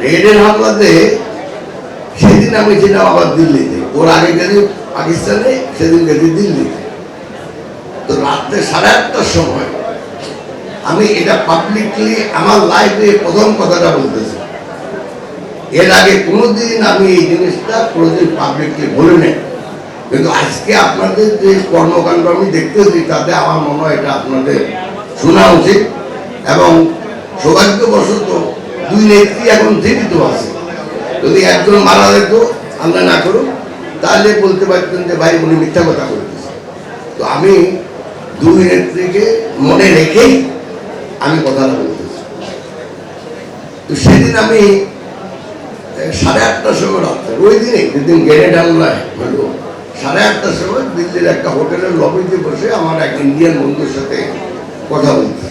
রেডের হামলাতে সেদিন আমি ছিলাম আবার দিল্লিতে, ওর আগে গেছি পাকিস্তানে, সেদিন গেছি দিল্লিতে। তো রাত্রে 8:30টার সময় আমি এটা পাবলিকলি আমার লাইফে প্রথম কথাটা বলতেছি। এর আগে কোনোদিন আমি এই জিনিসটা কোনোদিন পাবলিকলি বলি নাই, কিন্তু আজকে আপনাদের যে কর্মকাণ্ড আমি দেখতেছি তাতে আমার মনে হয় এটা আপনাদের শোনা উচিত। এবং সৌভাগ্যবশত দুই নেত্রী এখন জীবিত আছে। যদি একজন মারা যেত, আল্লাহ না করুক, তাহলে বলতে পারতেন যে ভাই উনি মিথ্যা কথা বলতেছে। তো আমি দুই নেত্রীকে মনে রেখেই আমি কথাটা বলতেছি। তো সেদিন আমি 8:30টার সময় রাত্রে, ওই দিনে যেদিন গ্রেনেড হামলা হলো, 8:30টার সময় দিল্লির একটা হোটেলের লবিতে বসে আমার এক ইন্ডিয়ান বন্ধুর সাথে কথা বলতে,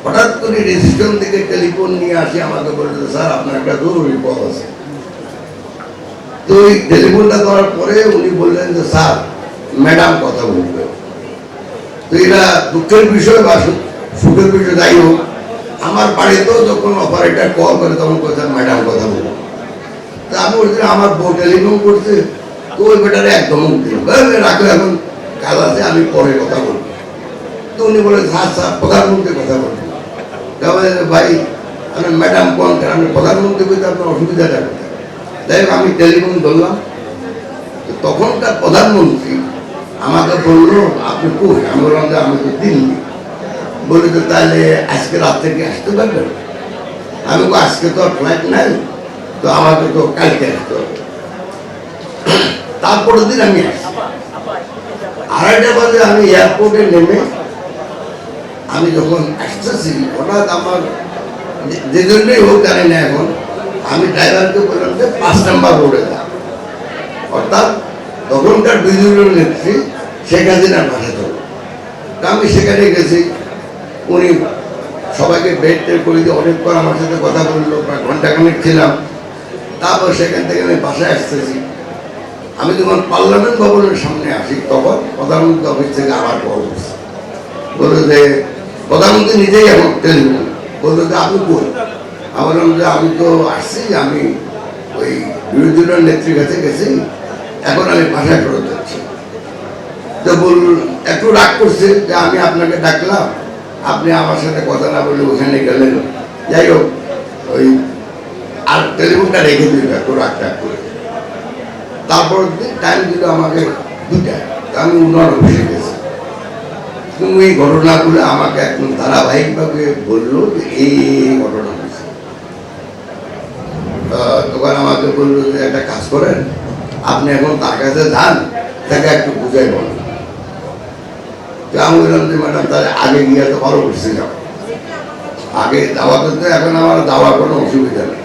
হঠাৎ করে রেজিস্ট্রেশন থেকে টেলিফোন নিয়ে আসি, আমাকে বললো স্যার আপনার একটা জরুরি কল আছে। তো ওই টেলিফোনটা করার পরে উনি বললেন যে স্যার ম্যাডাম কথা বলবে। তো এটা দুঃখের বিষয় বা সুখের বিষয়, যাই হোক, আমার বাড়িতেও যখন অপারেটর কল করে তখন কথা ম্যাডাম কথা বলবো। তা আমি বলছি আমার বউ টেলিফোন করছে, তো ওই বেটারে একদম রাখো, এখন কাজ আছে, আমি পরে কথা বলবো। তো উনি বলে স্যার স্যার প্রধানমন্ত্রী কথা বলবো। তাহলে ভাই আমি ম্যাডাম কোন আমি প্রধানমন্ত্রী বলতে আপনার অসুবিধাটা কোথায়? যাই হোক আমি টেলিফোন ধরলাম। তো তখনকার প্রধানমন্ত্রী আমাকে বললো আপনি কই? আমি বললাম যে আমি তো দিল্লি। বলে তো তাহলে আজকে রাত থেকে আসতে পারবেন? আমি আজকে তো ফ্লাইট নাই, তো আমাকে তো কালকে আসতে হবে। তারপরের দিন আমি আসি 2:30 বাজে। আমি এয়ারপোর্টে নেমে আমি যখন আসতেছি, হঠাৎ আমার যে জন্যই হোক জানি না, এখন আমি ড্রাইভারকে বললাম যে 5 নম্বর রোডে যা। অর্থাৎ তখনকার বিজেপির নেত্রী শেখ হাসিনার ভাষা ধরো। তা আমি সেখানে গেছি, উনি সবাইকে বেড টেড করে দিয়ে অনেকক্ষণ আমার সাথে কথা বললো, প্রায় ঘন্টাখানেক ছিলাম। তারপর সেখান থেকে আমি বাসায় আসতেছি। আমি যখন পার্লামেন্ট ভবনের সামনে আসি, তখন প্রধানমন্ত্রী অফিস থেকে আবার কল করছে, বললো যে প্রধানমন্ত্রী নিজেই এখন টেলিফোন বললো যে আপনি কই? আমি বললাম যে আমি তো আসছি, আমি ওই বিরোধী দলের নেত্রীর কাছে গেছি, এখন আমি বাসায় ফেরত যাচ্ছি। তো বল একটু রাগ করছে যে আমি আপনাকে ডাকলাম, আপনি আমার সাথে কথা না বলে ওখানে গেলেন। যাই হোক, ওই আর টেলিফোনটা রেখে দিল একটু রাগ টাগ করে। তারপর টাইম দিল আমাকে 2টায়, আমি উনার অফিসে গেছি। তুমি এই ঘটনাগুলো আমাকে একদম ধারাবাহিকভাবে বললো যে এই ঘটনা হয়েছে। তখন আমাকে বললো যে একটা কাজ করেন, আপনি এখন তার কাছে যান, তাকে একটু বুঝাই বলেন। তো আমি বললাম যে ম্যাডাম তাহলে আগে গিয়ে তো ভালো করছিলাম, আগে যাওয়াতে তো এখন আমার যাওয়ার কোনো অসুবিধা নেই।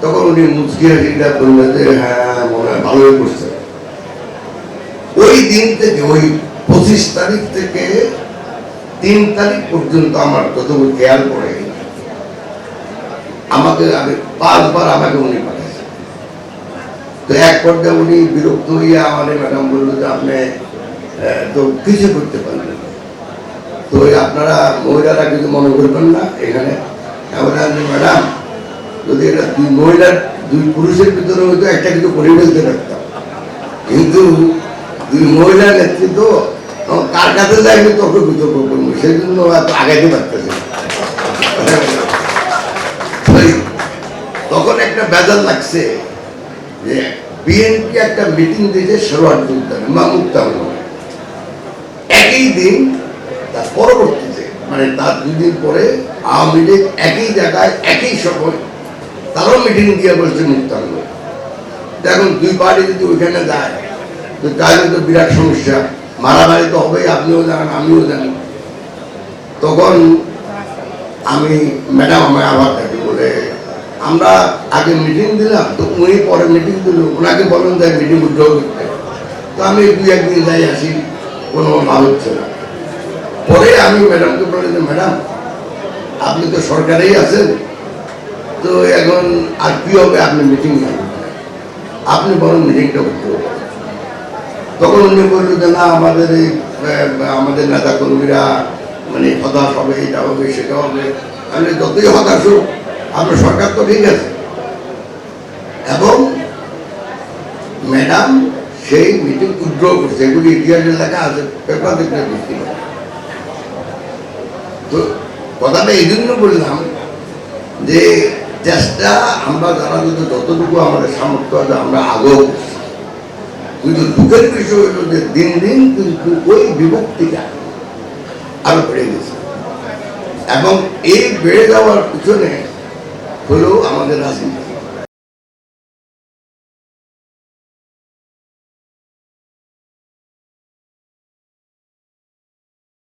তখন উনি মুচকি হাসিটা বললেন যে হ্যাঁ মনে হয় ভালোই করছে। ওই দিন থেকে, ওই 25 তারিখ থেকে 3 তারিখ পর্যন্ত আমার যতটুকু খেয়াল পড়ে, আমাকে আগে 5 বার আমাকে উনি পাঠাইছে। তো এক পর্যায়ে উনি বিরক্ত হইয়া আমার ম্যাডাম বললো যে আপনি তো কিছু করতে পারবেন, তো আপনারা মহিলারা কিছু মনে করবেন না এখানে। ম্যাডাম যদি এটা 2 মহিলার 2 পুরুষের ভিতরে হয়তো একটা কিছু করে ফেলতে পারতাম, কিন্তু 2 মহিলার নেতৃত্ব কার কাছে যাইনি তর্ক বিতর্ক করবো, সেই জন্য এত আগাইতে পারতেছে। তখন একটা বেজাল লাগছে যে বিএনপি একটা মিটিং দিয়েছে সরোয়ার্দী উদ্যানে বা মুক্তাঙ্গনে, একই দিন। তার পরবর্তীতে মানে তার 2 দিন পরে আওয়ামী লীগ একই জায়গায় একই সময় তারও মিটিং দিয়ে বলছে মুক্তাঙ্গ। এখন 2 পার্টি যদি ওইখানে যায় তো তাহলে তো বিরাট সমস্যা, মারামারি তো হবেই, আপনিও জানেন আমিও জানি। তখন আমি ম্যাডাম আমায় আবার থাকি বলে আমরা আগে মিটিং দিলাম, তো উনি পরে মিটিং দিল, ওনাকে বলেন যে মিটিং উদ্যোগ করতে। তো আমি 2-1 দিন যাই আসি, কোনো লাভ হচ্ছে না। পরে আমি ম্যাডামকে বলি যে ম্যাডাম আপনি তো সরকারেই আছেন, তো এখন আর কি হবে, আপনি মিটিং আপনি বরং মিটিংটা করতে হবে। তখন উনি বলল যে না আমাদের এই আমাদের নেতা কর্মীরা মানে হতাশ হবে, এটা হবে সেটা হবে। আমি যতই হতাশ হোক আপনার সরকার তো ঠিক আছে, এবং ম্যাডাম সেই মিটিং উইথড্র করছে, এগুলি ইতিহাসে লেখা আছে, পেপার দেখলে বুঝতে পারে। তো কথাটা এই জন্য বললাম যে চেষ্টা আমরা যারা যদি যতটুকু আমাদের সামর্থ্য আছে আমরা আগেও করছি, কিন্তু দুঃখের বিষয় হলো যে দিন দিন কিন্তু ওই বিভক্তিটা আরো বেড়ে গেছে, এবং এই বেড়ে যাওয়ার পিছনে হলো আমাদের রাজনীতি।